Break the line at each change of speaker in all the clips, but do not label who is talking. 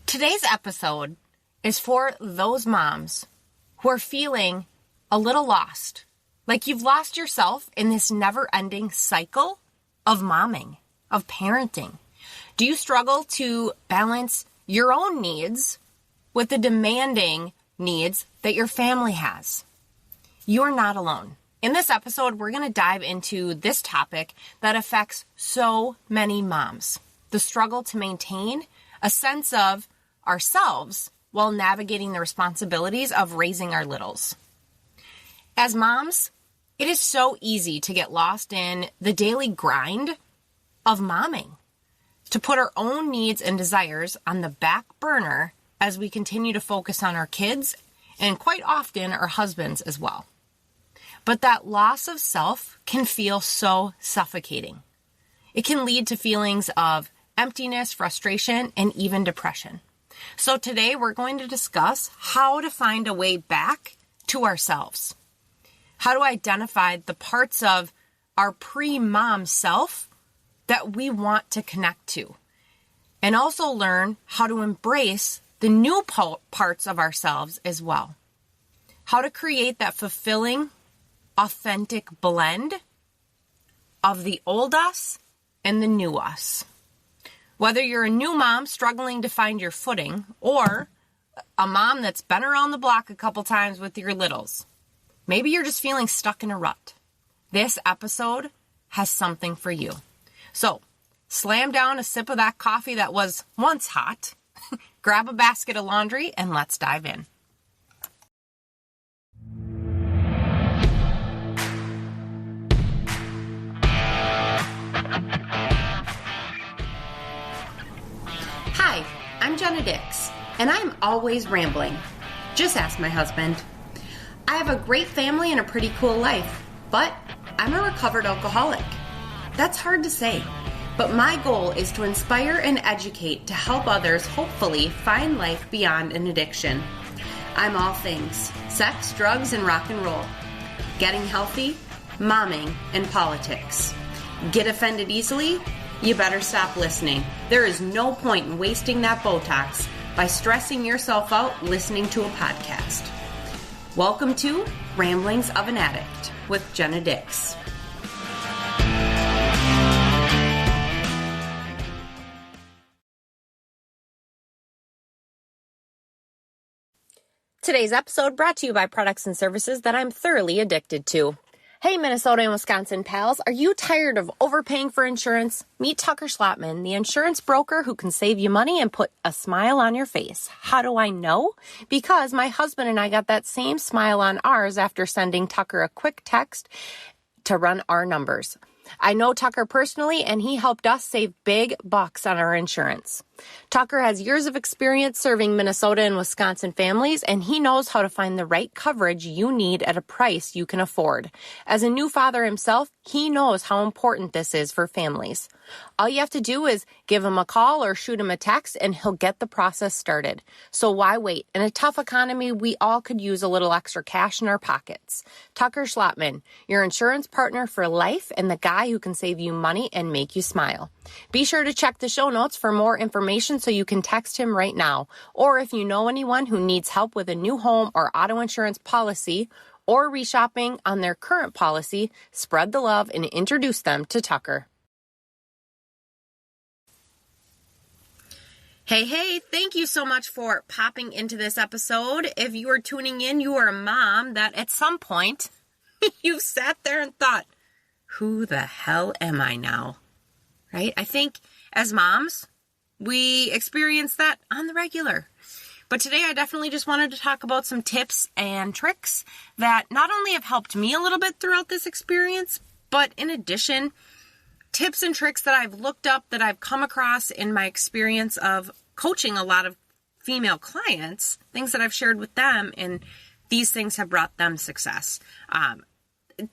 Today's episode is for those moms who are feeling a little lost, like you've lost yourself in this never-ending cycle of momming, of parenting. Do you struggle to balance your own needs with the demanding needs that your family has? You're not alone. In this episode, we're going to dive into this topic that affects so many moms. The struggle to maintain a sense of ourselves while navigating the responsibilities of raising our littles. As moms, it is so easy to get lost in the daily grind of momming, to put our own needs and desires on the back burner as we continue to focus on our kids and quite often our husbands as well. But that loss of self can feel so suffocating. It can lead to feelings of emptiness, frustration, and even depression. So today we're going to discuss how to find a way back to ourselves. How to identify the parts of our pre-mom self that we want to connect to. And also learn how to embrace the new parts of ourselves as well. How to create that fulfilling, authentic blend of the old us and the new us. Whether you're a new mom struggling to find your footing or a mom that's been around the block a couple times with your littles, maybe you're just feeling stuck in a rut. This episode has something for you. So slam down a sip of that coffee that was once hot, grab a basket of laundry, and let's dive in. Hi, I'm Jenna Dix, and I'm always rambling. Just ask my husband. I have a great family and a pretty cool life, but I'm a recovered alcoholic. That's hard to say, but my goal is to inspire and educate to help others hopefully find life beyond an addiction. I'm all things: sex, drugs, and rock and roll. Getting healthy, momming, and politics. Get offended easily? You better stop listening. There is no point in wasting that Botox by stressing yourself out listening to a podcast. Welcome to Ramblings of an Addict with Jenna Dix. Today's episode brought to you by products and services that I'm thoroughly addicted to. Hey, Minnesota and Wisconsin pals, are you tired of overpaying for insurance? Meet Tucker Schlottman, the insurance broker who can save you money and put a smile on your face. How do I know? Because my husband and I got that same smile on ours after sending Tucker a quick text to run our numbers. I know Tucker personally, and he helped us save big bucks on our insurance. Tucker has years of experience serving Minnesota and Wisconsin families, and he knows how to find the right coverage you need at a price you can afford. As a new father himself, he knows how important this is for families. All you have to do is give him a call or shoot him a text, and he'll get the process started. So why wait? In a tough economy, we all could use a little extra cash in our pockets. Tucker Schlottman, your insurance partner for life and the guy who can save you money and make you smile. Be sure to check the show notes for more information so you can text him right now. Or if you know anyone who needs help with a new home or auto insurance policy or reshopping on their current policy, spread the love and introduce them to Tucker. Hey, thank you so much for popping into this episode. If you are tuning in, you are a mom that at some point you've sat there and thought, who the hell am I now? Right? I think as moms, we experience that on the regular. But today I definitely just wanted to talk about some tips and tricks that not only have helped me a little bit throughout this experience, but in addition, tips and tricks that I've looked up, that I've come across in my experience of coaching a lot of female clients, things that I've shared with them, and these things have brought them success.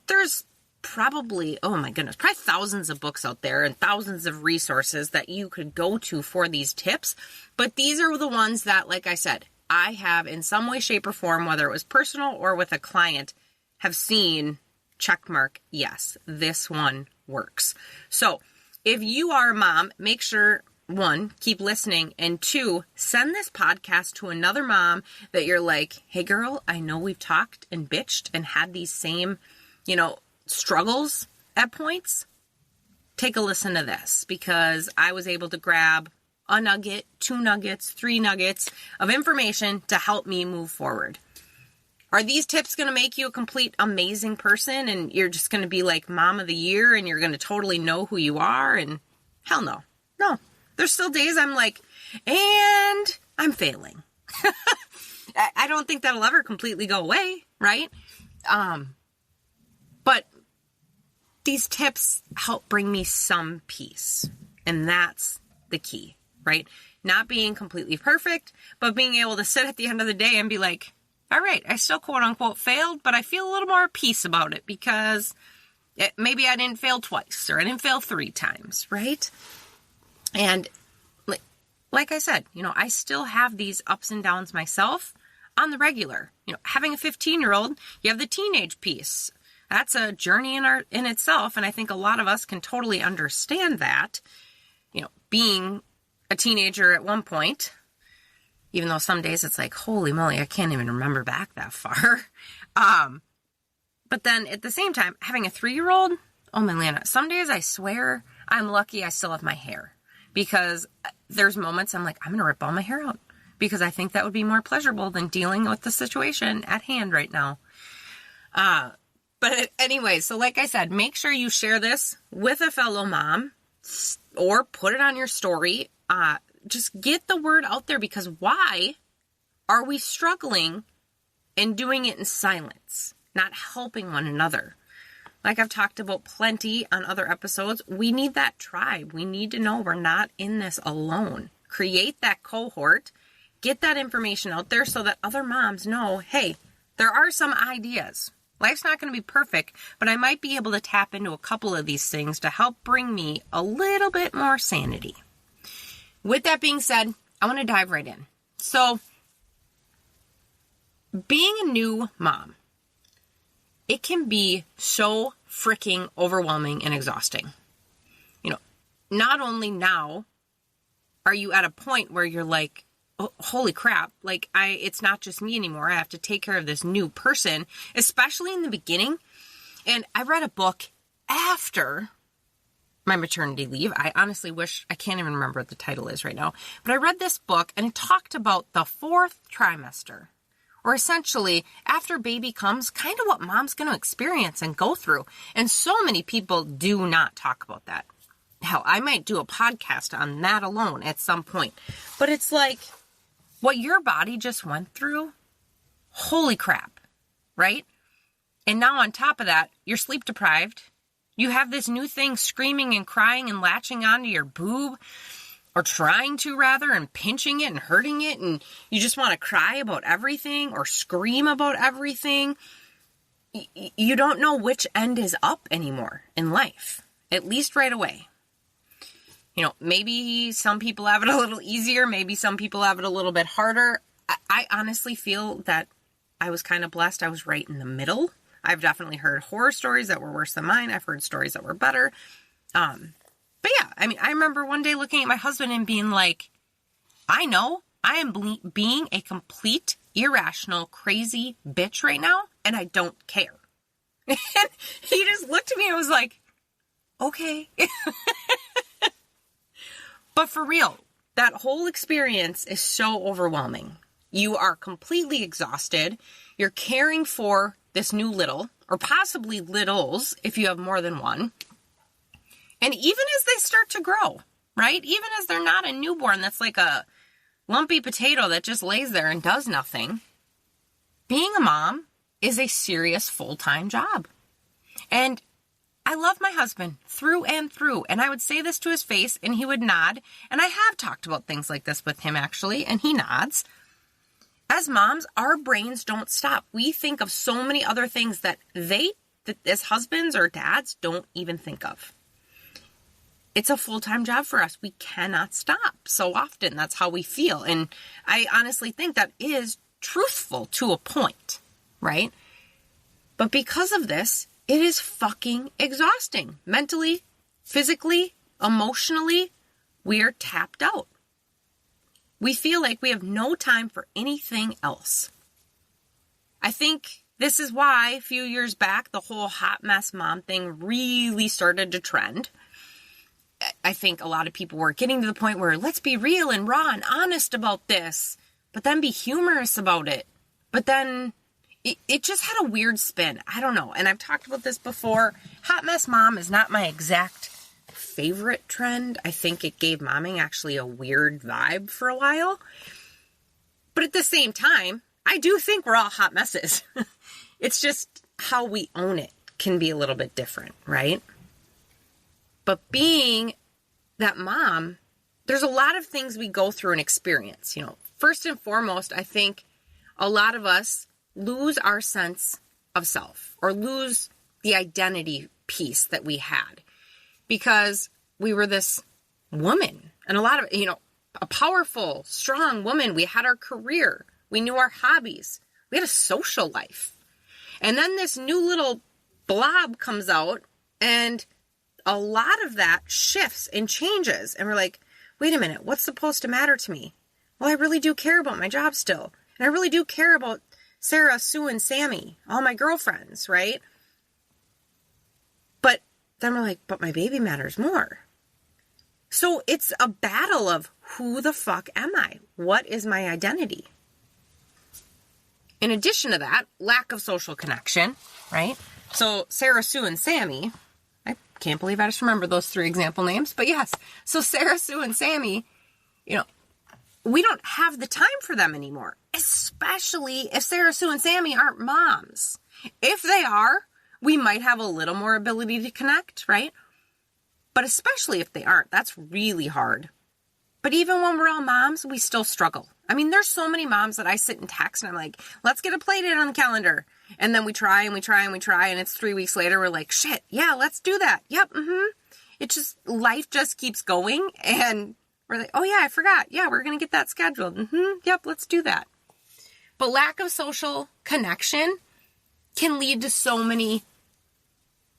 There's probably thousands of books out there and thousands of resources that you could go to for these tips. But these are the ones that, like I said, I have in some way, shape, or form, whether it was personal or with a client, have seen checkmark, yes, this one works. So if you are a mom, make sure one, keep listening, and two, send this podcast to another mom that you're like, hey girl, I know we've talked and bitched and had these same, struggles at points. Take a listen to this, because I was able to grab a nugget, 2 nuggets, 3 nuggets of information to help me move forward. Are these tips going to make you a complete amazing person and you're just going to be like mom of the year and you're going to totally know who you are? And hell no. No. There's still days I'm like, and I'm failing. I don't think that'll ever completely go away, right? But these tips help bring me some peace. And that's the key, right? Not being completely perfect, but being able to sit at the end of the day and be like, all right, I still quote unquote failed, but I feel a little more peace about it because maybe I didn't fail twice or I didn't fail 3 times, right? And like I said, I still have these ups and downs myself on the regular. Having a 15-year-old, you have the teenage piece. That's a journey in itself, and I think a lot of us can totally understand that. Being a teenager at one point, even though some days it's like, holy moly, I can't even remember back that far. But then at the same time, having a 3-year-old, oh my Lana, some days I swear I'm lucky I still have my hair. Because there's moments I'm like, I'm going to rip all my hair out. Because I think that would be more pleasurable than dealing with the situation at hand right now. But anyway, so like I said, make sure you share this with a fellow mom. Or put it on your story. Just get the word out there, because why are we struggling and doing it in silence, not helping one another? Like I've talked about plenty on other episodes, we need that tribe. We need to know we're not in this alone. Create that cohort, get that information out there so that other moms know, hey, there are some ideas. Life's not going to be perfect, but I might be able to tap into a couple of these things to help bring me a little bit more sanity. With that being said, I want to dive right in. So, being a new mom, it can be so freaking overwhelming and exhausting. Not only now are you at a point where you're like, oh, holy crap, it's not just me anymore. I have to take care of this new person, especially in the beginning. And I read a book after my maternity leave. I honestly wish, I can't even remember what the title is right now, but I read this book and it talked about the 4th trimester, or essentially after baby comes, kind of what mom's going to experience and go through. And so many people do not talk about that. Hell, I might do a podcast on that alone at some point, but it's like what your body just went through. Holy crap, right? And now on top of that, you're sleep deprived. You have this new thing screaming and crying and latching onto your boob, or trying to rather, and pinching it and hurting it. And you just want to cry about everything or scream about everything. You don't know which end is up anymore in life, at least right away. Maybe some people have it a little easier. Maybe some people have it a little bit harder. I honestly feel that I was kind of blessed. I was right in the middle. I've definitely heard horror stories that were worse than mine. I've heard stories that were better. But yeah, I remember one day looking at my husband and being like, I know I am being a complete, irrational, crazy bitch right now, and I don't care. And he just looked at me and was like, okay. But for real, that whole experience is so overwhelming. You are completely exhausted. You're caring for this new little, or possibly littles if you have more than one. And even as they start to grow, right? Even as they're not a newborn that's like a lumpy potato that just lays there and does nothing. Being a mom is a serious full-time job. And I love my husband through and through. And I would say this to his face and he would nod. And I have talked about things like this with him actually, and he nods. As moms, our brains don't stop. We think of so many other things that as husbands or dads don't even think of. It's a full-time job for us. We cannot stop so often. That's how we feel. And I honestly think that is truthful to a point, right? But because of this, it is fucking exhausting. Mentally, physically, emotionally, we're tapped out. We feel like we have no time for anything else. I think this is why a few years back, the whole hot mess mom thing really started to trend. I think a lot of people were getting to the point where let's be real and raw and honest about this, but then be humorous about it. But then it just had a weird spin. I don't know. And I've talked about this before. Hot mess mom is not my exact favorite trend. I think it gave momming actually a weird vibe for a while. But at the same time, I do think we're all hot messes. It's just how we own it can be a little bit different, right? But being that mom, there's a lot of things we go through and experience. First and foremost, I think a lot of us lose our sense of self or lose the identity piece that we had because we were this woman and a powerful, strong woman. We had our career. We knew our hobbies. We had a social life. And then this new little blob comes out and a lot of that shifts and changes. And we're like, wait a minute, what's supposed to matter to me? Well, I really do care about my job still. And I really do care about Sarah, Sue, and Sammy, all my girlfriends, right? But then we're like, but my baby matters more. So it's a battle of who the fuck am I? What is my identity? In addition to that, lack of social connection, right? So Sarah, Sue, and Sammy, I can't believe I just remembered those 3 example names, but yes. So Sarah, Sue, and Sammy, we don't have the time for them anymore, especially if Sarah, Sue, and Sammy aren't moms. If they are, we might have a little more ability to connect, right? But especially if they aren't, that's really hard. But even when we're all moms, we still struggle. I mean, there's so many moms that I sit and text and I'm like, let's get a play date on the calendar. And then we try and we try and we try. And it's 3 weeks later. We're like, shit, yeah, let's do that. Yep. It just, life just keeps going. And we're like, oh yeah, I forgot. Yeah, we're going to get that scheduled. Yep, let's do that. But lack of social connection can lead to so many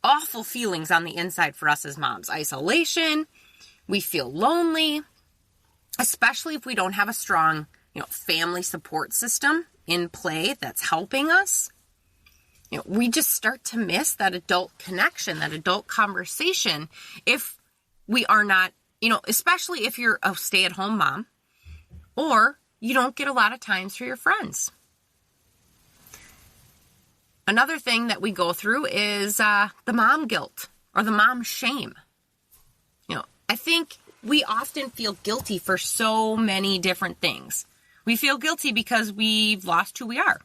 awful feelings on the inside for us as moms. Isolation. We feel lonely, especially if we don't have a strong, family support system in play that's helping us. We just start to miss that adult connection, that adult conversation if we are not, especially if you're a stay-at-home mom or you don't get a lot of times for your friends. Another thing that we go through is the mom guilt or the mom shame. I think we often feel guilty for so many different things. We feel guilty because we've lost who we are.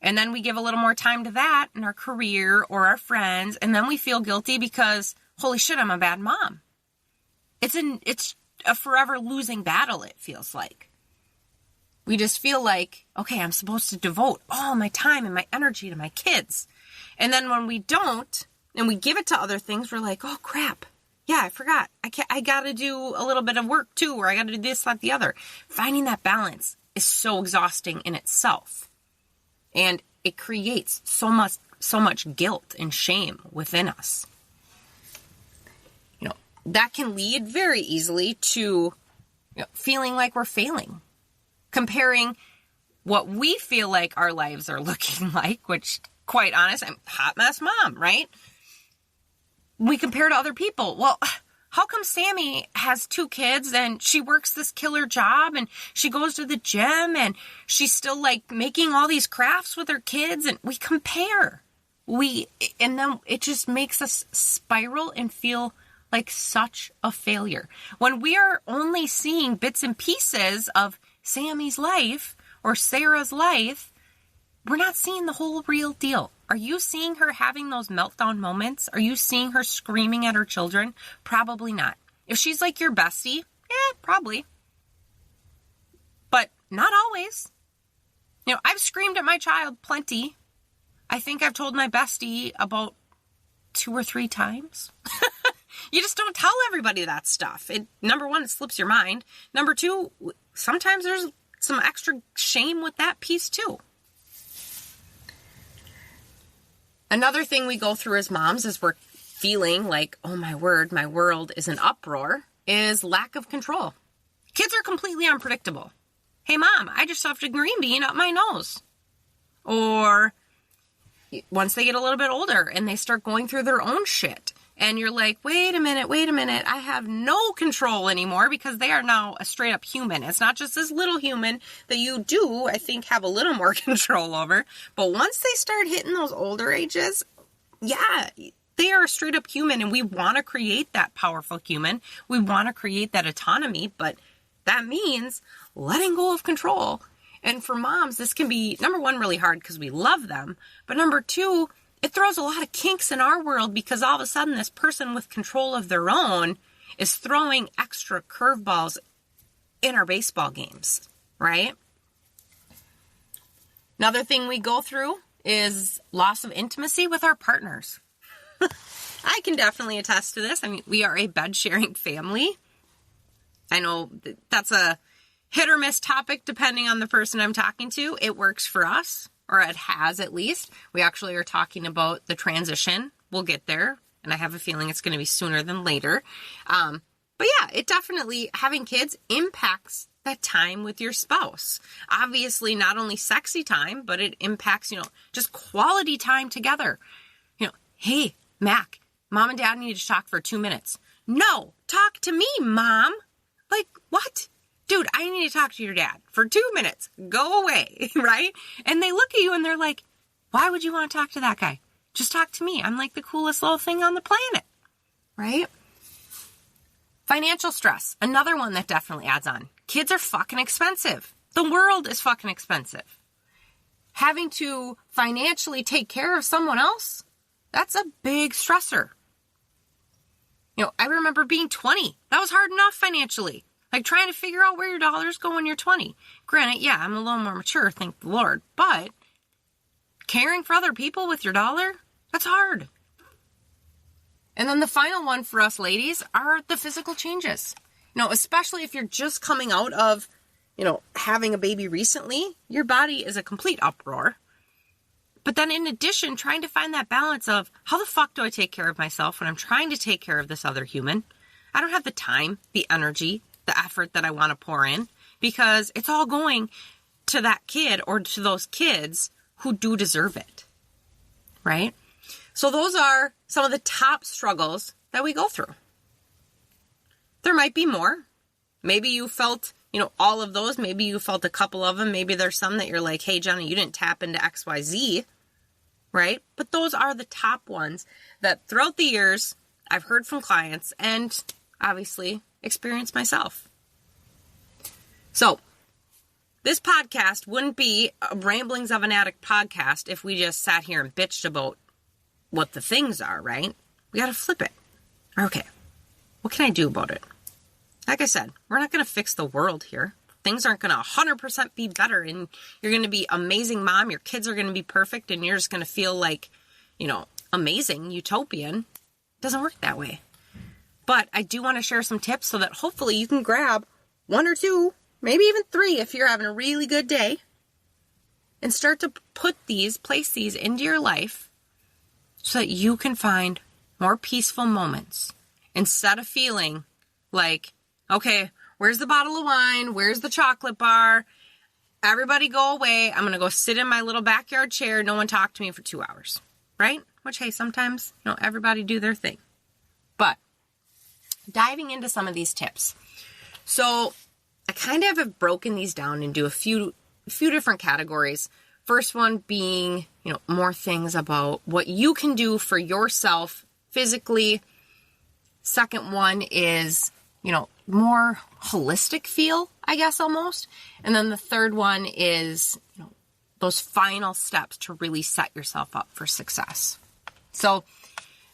And then we give a little more time to that in our career or our friends. And then we feel guilty because, holy shit, I'm a bad mom. It's a forever losing battle, it feels like. We just feel like, okay, I'm supposed to devote all my time and my energy to my kids. And then when we don't, and we give it to other things, we're like, oh crap. Yeah, I forgot. I got to do a little bit of work too, or I got to do this, that, the other. Finding that balance is so exhausting in itself. And it creates so much guilt and shame within us. That can lead very easily to feeling like we're failing. Comparing what we feel like our lives are looking like, which, quite honest, I'm a hot mess mom, right? We compare to other people. Well, how come Sammy has 2 kids and she works this killer job and she goes to the gym and she's still making all these crafts with her kids, and we compare. And then it just makes us spiral and feel like such a failure. When we are only seeing bits and pieces of Sammy's life or Sarah's life, we're not seeing the whole real deal. Are you seeing her having those meltdown moments? Are you seeing her screaming at her children? Probably not. If she's like your bestie, probably. But not always. I've screamed at my child plenty. I think I've told my bestie about 2 or 3 times. You just don't tell everybody that stuff. Number 1, it slips your mind. Number 2, sometimes there's some extra shame with that piece too. Another thing we go through as moms is we're feeling like, oh my word, my world is an uproar, is lack of control. Kids are completely unpredictable. Hey, Mom, I just stuffed a green bean up my nose. Or once they get a little bit older and they start going through their own shit, and you're like, wait a minute, I have no control anymore because they are now a straight up human. It's not just this little human that you do, I think, have a little more control over. But once they start hitting those older ages, yeah, they are a straight up human, and we want to create that powerful human. We want to create that autonomy, but that means letting go of control. And for moms, this can be, number one, really hard because we love them. But number two, it throws a lot of kinks in our world because all of a sudden this person with control of their own is throwing extra curveballs in our baseball games, right? Another thing we go through is loss of intimacy with our partners. I can definitely attest to this. I mean, we are a bed-sharing family. I know that's a hit or miss topic depending on the person I'm talking to. It works for us, or it has at least. We actually are talking about the transition. We'll get there, and I have a feeling it's going to be sooner than later. But yeah, it definitely, having kids impacts that time with your spouse. Obviously, not only sexy time, but it impacts, just quality time together. Hey, Mac, Mom and Dad need to talk for 2 minutes. No, talk to me, Mom. Like, what? Dude, I need to talk to your dad for 2 minutes. Go away, right? And they look at you and they're like, why would you want to talk to that guy? Just talk to me. I'm like the coolest little thing on the planet, right? Financial stress, another one that definitely adds on. Kids are fucking expensive. The world is fucking expensive. Having to financially take care of someone else, that's a big stressor. I remember being 20. That was hard enough financially. Like trying to figure out where your dollars go when you're 20. Granted, yeah, I'm a little more mature, thank the Lord. But caring for other people with your dollar, that's hard. And then the final one for us ladies are the physical changes. Especially if you're just coming out of, having a baby recently, your body is a complete uproar. But then in addition, trying to find that balance of how the fuck do I take care of myself when I'm trying to take care of this other human? I don't have the time, the energy, the effort that I want to pour in because it's all going to that kid or to those kids who do deserve it, right? So those are some of the top struggles that we go through. There might be more. Maybe you felt, all of those. Maybe you felt a couple of them. Maybe there's some that you're like, hey, Johnny, you didn't tap into XYZ, right? But those are the top ones that throughout the years I've heard from clients and obviously experienced myself. So this podcast wouldn't be a Ramblings of an Addict podcast if we just sat here and bitched about what the things are, right? We got to flip it. Okay, what can I do about it? Like I said, we're not going to fix the world here. Things aren't going to 100% be better, and you're going to be amazing mom. Your kids are going to be perfect, and you're just going to feel like, amazing, utopian. It doesn't work that way. But I do want to share some tips so that hopefully you can grab 1 or 2, maybe even 3 if you're having a really good day, and start to place these into your life so that you can find more peaceful moments instead of feeling like, okay, where's the bottle of wine? Where's the chocolate bar? Everybody go away. I'm going to go sit in my little backyard chair. No one talk to me for 2 hours, right? Which, hey, sometimes, everybody do their thing. But diving into some of these tips. So I kind of have broken these down into a few different categories. First one being, more things about what you can do for yourself physically. Second one is, more holistic feel, I guess, almost. And then the third one is, those final steps to really set yourself up for success. So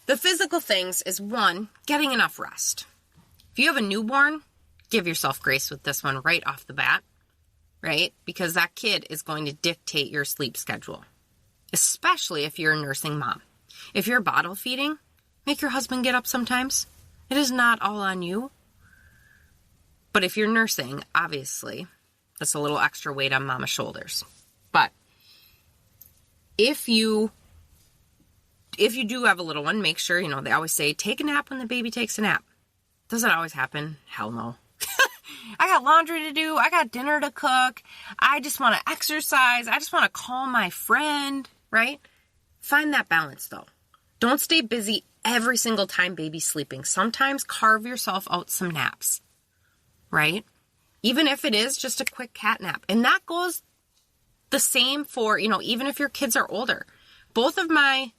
the physical things is 1, getting enough rest. If you have a newborn, give yourself grace with this one right off the bat, right? Because that kid is going to dictate your sleep schedule, especially if you're a nursing mom. If you're bottle feeding, make your husband get up sometimes. It is not all on you. But if you're nursing, obviously, that's a little extra weight on mama's shoulders. But if you do have a little one, make sure, they always say, take a nap when the baby takes a nap. Does it always happen? Hell no. I got laundry to do. I got dinner to cook. I just want to exercise. I just want to call my friend, right? Find that balance though. Don't stay busy every single time baby's sleeping. Sometimes carve yourself out some naps, right? Even if it is just a quick cat nap. And that goes the same for, even if your kids are older. Both of my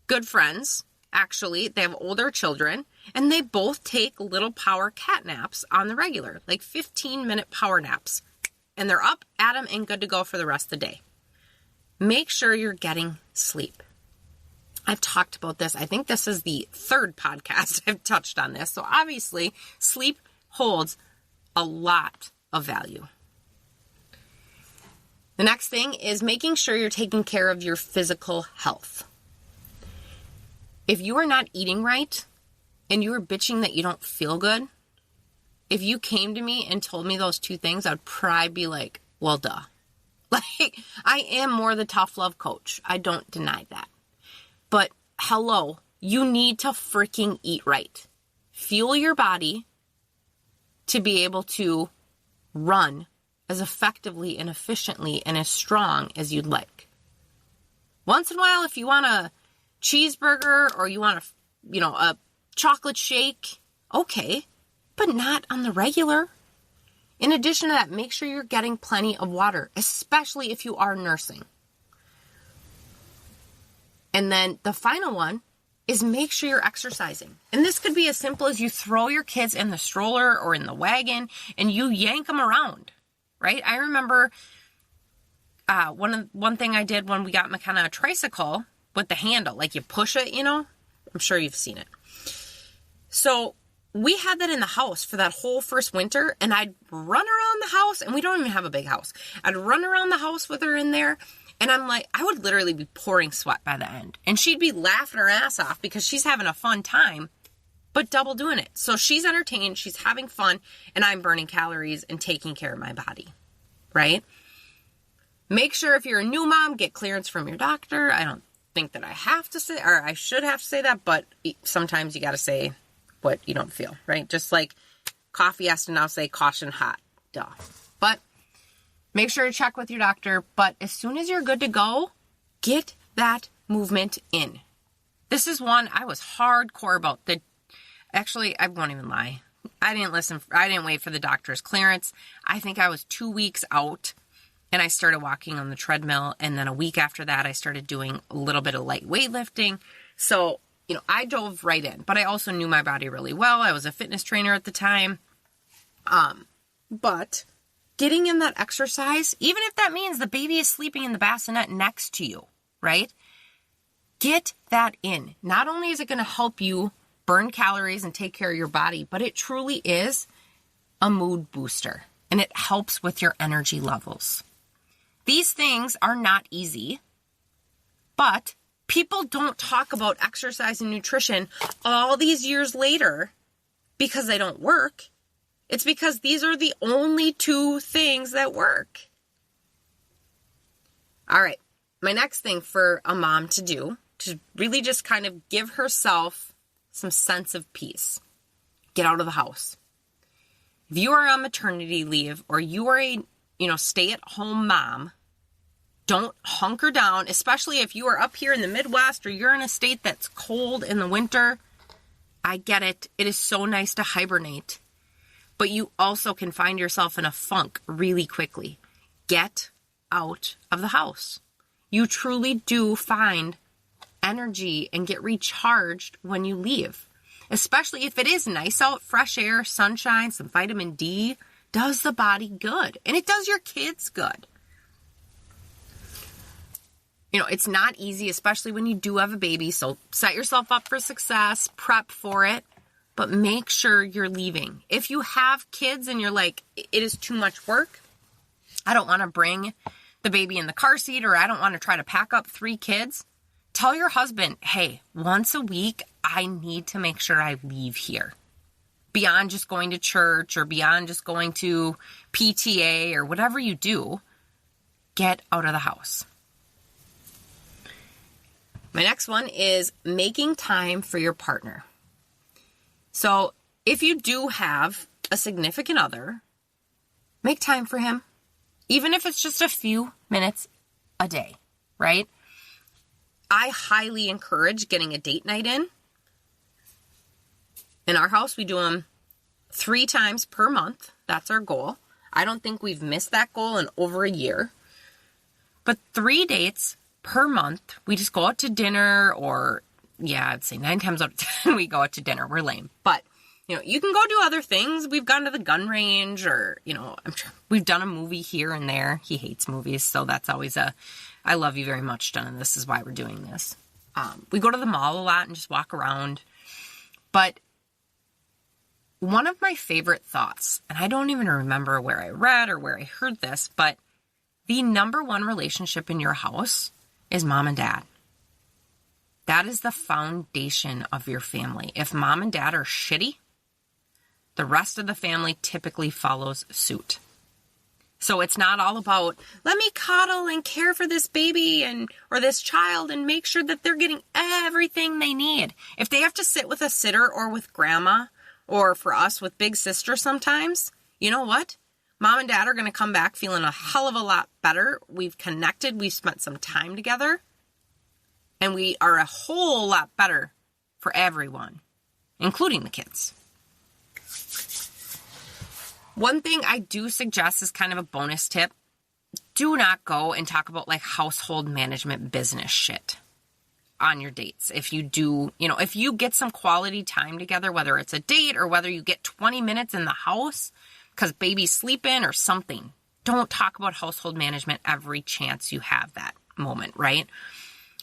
good friends, actually, they have older children, and they both take little power cat naps on the regular, like 15-minute power naps. And they're up, at 'em, and good to go for the rest of the day. Make sure you're getting sleep. I've talked about this. I think this is the third podcast I've touched on this. So obviously, sleep holds a lot of value. The next thing is making sure you're taking care of your physical health. If you are not eating right and you are bitching that you don't feel good, if you came to me and told me those two things, I'd probably be like, well, duh. Like, I am more the tough love coach. I don't deny that. But hello, you need to freaking eat right. Fuel your body to be able to run as effectively and efficiently and as strong as you'd like. Once in a while, if you want a cheeseburger or you want a chocolate shake, okay, but not on the regular. In addition to that, make sure you're getting plenty of water, especially if you are nursing. And then the final one is make sure you're exercising. And this could be as simple as you throw your kids in the stroller or in the wagon and you yank them around, right? I remember one thing I did when we got McKenna a tricycle with the handle, like you push it, I'm sure you've seen it. So we had that in the house for that whole first winter, and I'd run around the house, and we don't even have a big house. I'd run around the house with her in there, and I'm like, I would literally be pouring sweat by the end. And she'd be laughing her ass off because she's having a fun time, but double doing it. So she's entertained, she's having fun, and I'm burning calories and taking care of my body, right? Make sure if you're a new mom, get clearance from your doctor. I don't think that I have to say, or I should have to say that, but sometimes you got to say what you don't feel, right? Just like coffee has to now say caution hot, duh. But make sure to check with your doctor. But as soon as you're good to go, get that movement in. This is one I was hardcore about. Actually, I won't even lie. I didn't wait for the doctor's clearance. I think I was 2 weeks out and I started walking on the treadmill. And then a week after that, I started doing a little bit of light weightlifting. So I dove right in, but I also knew my body really well. I was a fitness trainer at the time. But getting in that exercise, even if that means the baby is sleeping in the bassinet next to you, right? Get that in. Not only is it going to help you burn calories and take care of your body, but it truly is a mood booster and it helps with your energy levels. These things are not easy, but people don't talk about exercise and nutrition all these years later because they don't work. It's because these are the only two things that work. All right. My next thing for a mom to do, to really just kind of give herself some sense of peace. Get out of the house. If you are on maternity leave or you are a, stay-at-home mom, don't hunker down, especially if you are up here in the Midwest or you're in a state that's cold in the winter. I get it. It is so nice to hibernate. But you also can find yourself in a funk really quickly. Get out of the house. You truly do find energy and get recharged when you leave. Especially if it is nice out, fresh air, sunshine, some vitamin D, does the body good. And it does your kids good. It's not easy, especially when you do have a baby. So set yourself up for success, prep for it, but make sure you're leaving. If you have kids and you're like, it is too much work, I don't want to bring the baby in the car seat, or I don't want to try to pack up 3 kids, tell your husband, hey, once a week, I need to make sure I leave here. Beyond just going to church or beyond just going to PTA or whatever you do, get out of the house. My next one is making time for your partner. So if you do have a significant other, make time for him, even if it's just a few minutes a day, right? I highly encourage getting a date night in. In our house, we do them 3 times per month. That's our goal. I don't think we've missed that goal in over a year. But 3 dates per month. We just go out to dinner, or I'd say 9 times out of 10 we go out to dinner. We're lame. But, you can go do other things. We've gone to the gun range, or, we've done a movie here and there. He hates movies, so that's always I love you very much, done, and this is why we're doing this. We go to the mall a lot and just walk around. But one of my favorite thoughts, and I don't even remember where I read or where I heard this, but the number one relationship in your house is mom and dad. That is the foundation of your family. If mom and dad are shitty, the rest of the family typically follows suit. So it's not all about, let me cuddle and care for this baby or this child and make sure that they're getting everything they need. If they have to sit with a sitter or with grandma, or for us with big sister sometimes, you know what? Mom and dad are going to come back feeling a hell of a lot better. We've connected. We've spent some time together. And we are a whole lot better for everyone, including the kids. One thing I do suggest is kind of a bonus tip. Do not go and talk about like household management business shit on your dates. If you do, if you get some quality time together, whether it's a date or whether you get 20 minutes in the house because baby's sleeping or something, don't talk about household management every chance you have that moment, right?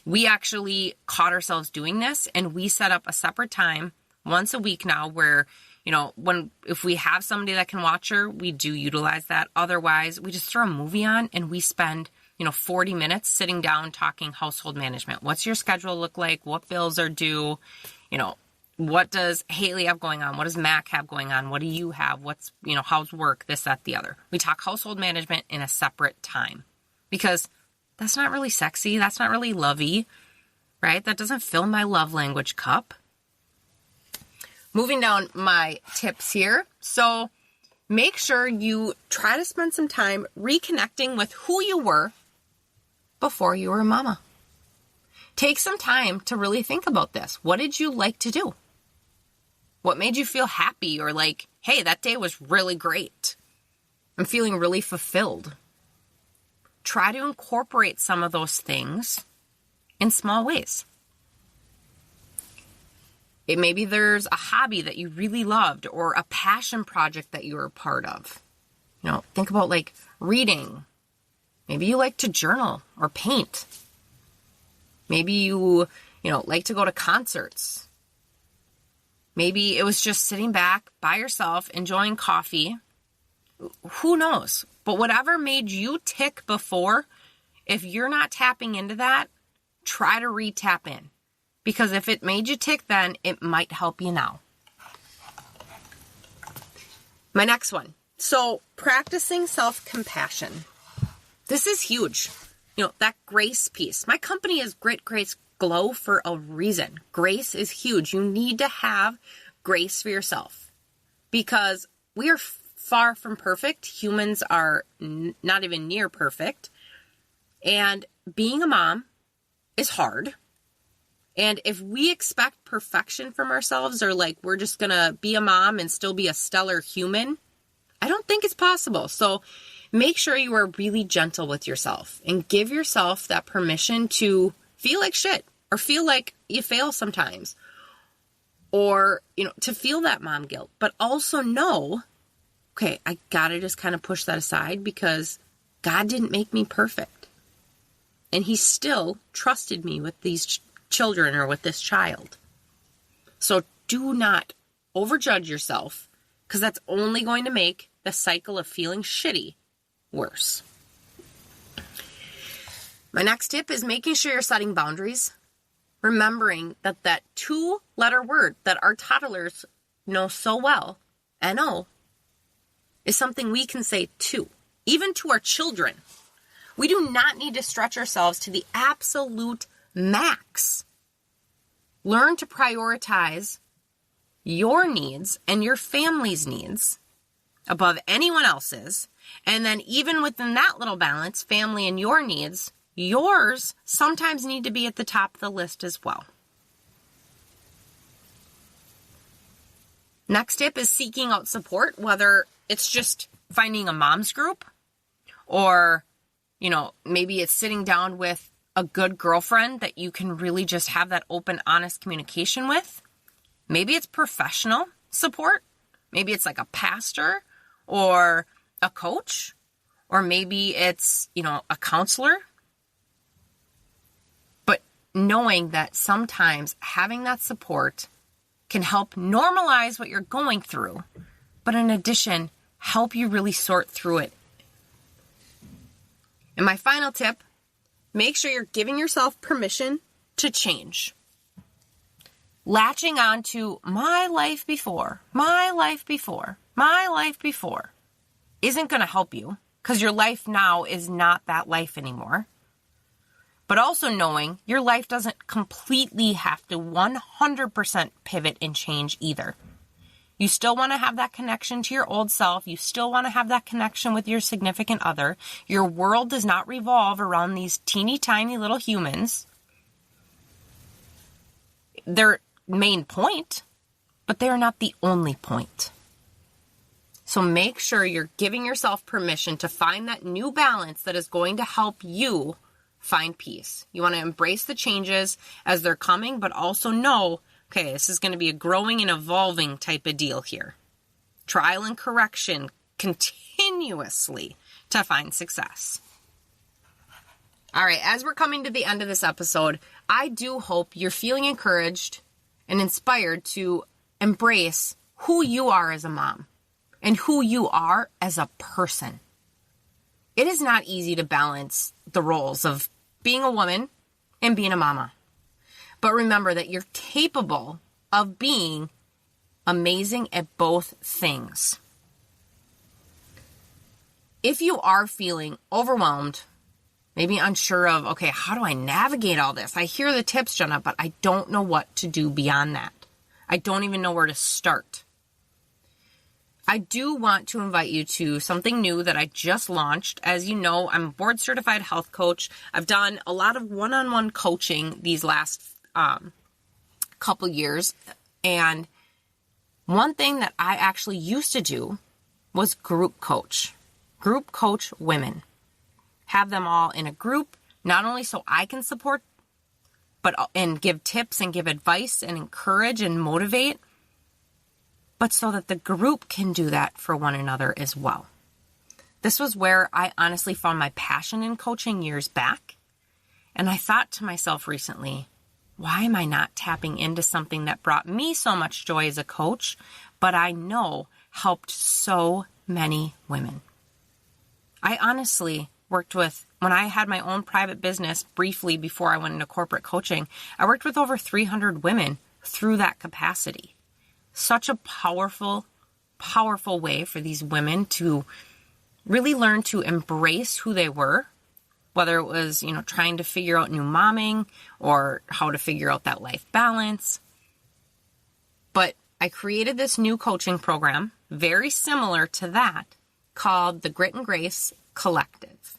We actually caught ourselves doing this, and we set up a separate time once a week now where, if we have somebody that can watch her, we do utilize that. Otherwise, we just throw a movie on and we spend 40 minutes sitting down talking household management. What's your schedule look like? What bills are due? What does Haley have going on? What does Mac have going on? What do you have? What's, how's work? This, that, the other. We talk household management in a separate time because that's not really sexy. That's not really lovey, right? That doesn't fill my love language cup. Moving down my tips here. So make sure you try to spend some time reconnecting with who you were before you were a mama. Take some time to really think about this. What did you like to do? What made you feel happy or like, hey, that day was really great. I'm feeling really fulfilled. Try to incorporate some of those things in small ways. Maybe there's a hobby that you really loved or a passion project that you were a part of. Think about like reading. Maybe you like to journal or paint. Maybe you like to go to concerts. Maybe it was just sitting back by yourself, enjoying coffee. Who knows? But whatever made you tick before, if you're not tapping into that, try to re-tap in. Because if it made you tick then, it might help you now. My next one. So, practicing self-compassion. This is huge. That grace piece. My company is Grit, Grace, Glow for a reason. Grace is huge. You need to have grace for yourself. Because we are far from perfect. Humans are not even near perfect. And being a mom is hard. And if we expect perfection from ourselves or like we're just going to be a mom and still be a stellar human, I don't think it's possible. So make sure you are really gentle with yourself and give yourself that permission to feel like shit or feel like you fail sometimes or, to feel that mom guilt, but also know, okay, I got to just kind of push that aside because God didn't make me perfect. And he still trusted me with these children or with this child. So do not overjudge yourself because that's only going to make the cycle of feeling shitty worse. My next tip is making sure you're setting boundaries. Remembering that 2-letter word that our toddlers know so well, N-O, is something we can say too, even to our children. We do not need to stretch ourselves to the absolute max. Learn to prioritize your needs and your family's needs above anyone else's. And then even within that little balance, family and your needs, yours sometimes need to be at the top of the list as well. Next tip is seeking out support, whether it's just finding a mom's group or, maybe it's sitting down with a good girlfriend that you can really just have that open, honest communication with. Maybe it's professional support. Maybe it's like a pastor or a coach, or maybe it's, a counselor. But knowing that sometimes having that support can help normalize what you're going through, but in addition, help you really sort through it. And my final tip, make sure you're giving yourself permission to change. Latching on to my life before isn't going to help you because your life now is not that life anymore. But also knowing your life doesn't completely have to 100% pivot and change either. You still want to have that connection to your old self. You still want to have that connection with your significant other. Your world does not revolve around these teeny tiny little humans. They're main point, but they're not the only point. So make sure you're giving yourself permission to find that new balance that is going to help you find peace. You want to embrace the changes as they're coming, but also know, okay, this is going to be a growing and evolving type of deal here. Trial and correction continuously to find success. All right, as we're coming to the end of this episode, I do hope you're feeling encouraged and inspired to embrace who you are as a mom and who you are as a person. It is not easy to balance the roles of being a woman and being a mama. But remember that you're capable of being amazing at both things. If you are feeling overwhelmed, maybe unsure of, okay, how do I navigate all this? I hear the tips, Jenna, but I don't know what to do beyond that. I don't even know where to start. I do want to invite you to something new that I just launched. As you know, I'm a board certified health coach. I've done a lot of one-on-one coaching these last couple years. And one thing that I actually used to do was group coach women. Have them all in a group, not only so I can support, and give tips and give advice and encourage and motivate, but so that the group can do that for one another as well. This was where I honestly found my passion in coaching years back. And I thought to myself recently, why am I not tapping into something that brought me so much joy as a coach, but I know helped so many women? I honestly worked with, when I had my own private business briefly before I went into corporate coaching, I worked with over 300 women through that capacity. Such a powerful, powerful way for these women to really learn to embrace who they were, whether it was, trying to figure out new momming or how to figure out that life balance. But I created this new coaching program, very similar to that, called the Grit and Grace Collective.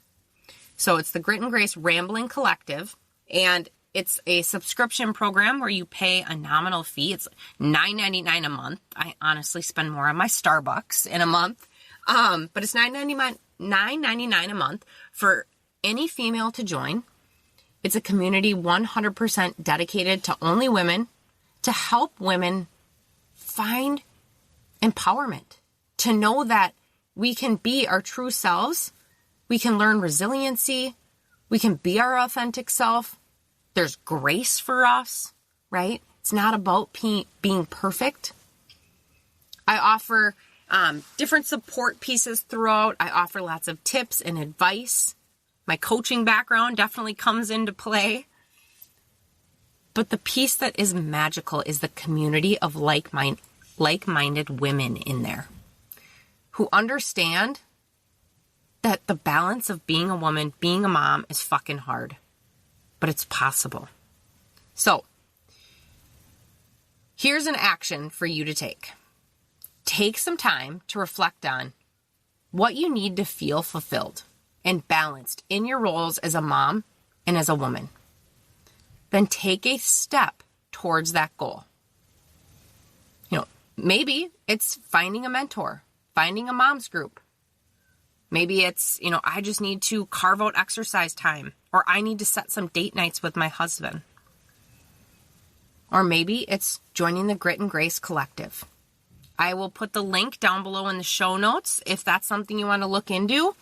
So it's the Grit and Grace Rambling Collective, and it's a subscription program where you pay a nominal fee. It's $9.99 a month. I honestly spend more on my Starbucks in a month. But it's $9.99 a month for any female to join. It's a community 100% dedicated to only women, to help women find empowerment, to know that we can be our true selves. We can learn resiliency. We can be our authentic self. There's grace for us, right? It's not about being perfect. I offer different support pieces throughout. I offer lots of tips and advice. My coaching background definitely comes into play. But the piece that is magical is the community of like-minded women in there who understand that the balance of being a woman, being a mom is fucking hard. But it's possible. So, Here's an action for you to take. Take some time to reflect on what you need to feel fulfilled and balanced in your roles as a mom and as a woman. Then take a step towards that goal. Maybe it's finding a mentor, finding a mom's group. Maybe it's, I just need to carve out exercise time, or I need to set some date nights with my husband. Or maybe it's joining the Grit and Grace Collective. I will put the link down below in the show notes if that's something you want to look into.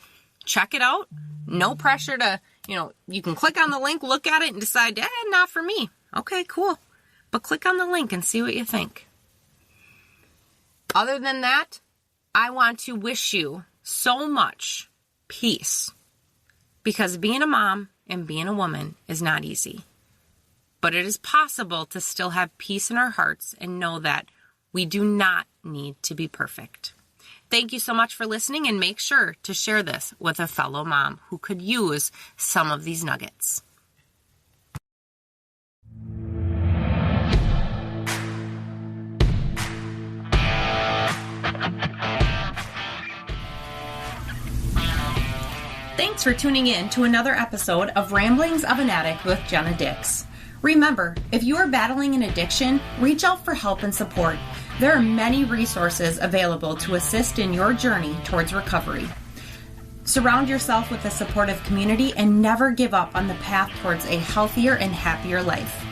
Check it out. No pressure to, you can click on the link, look at it, and decide, not for me. Okay, cool. But click on the link and see what you think. Other than that, I want to wish you so much peace, because being a mom and being a woman is not easy. But it is possible to still have peace in our hearts and know that we do not need to be perfect. Thank you so much for listening, and make sure to share this with a fellow mom who could use some of these nuggets. Thanks for tuning in to another episode of Ramblings of an Addict with Jenna Dix. Remember, if you are battling an addiction, reach out for help and support. There are many resources available to assist in your journey towards recovery. Surround yourself with a supportive community and never give up on the path towards a healthier and happier life.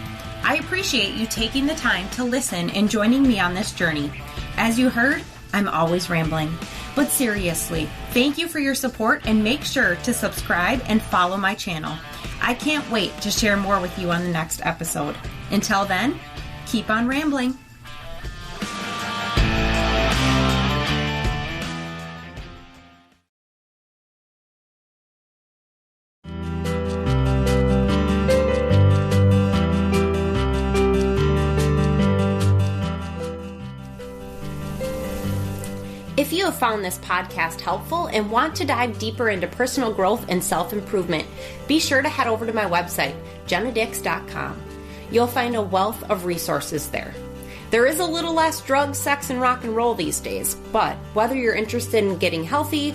I appreciate you taking the time to listen and joining me on this journey. As you heard, I'm always rambling. But seriously, thank you for your support, and make sure to subscribe and follow my channel. I can't wait to share more with you on the next episode. Until then, keep on rambling. If you have found this podcast helpful and want to dive deeper into personal growth and self-improvement, be sure to head over to my website, jennadix.com. You'll find a wealth of resources there. There is a little less drugs, sex, and rock and roll these days, but whether you're interested in getting healthy,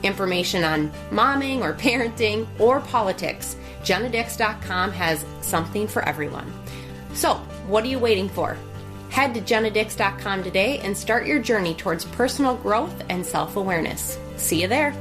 information on momming or parenting, or politics, jennadix.com has something for everyone. So, what are you waiting for? Head to jennadix.com today and start your journey towards personal growth and self-awareness. See you there.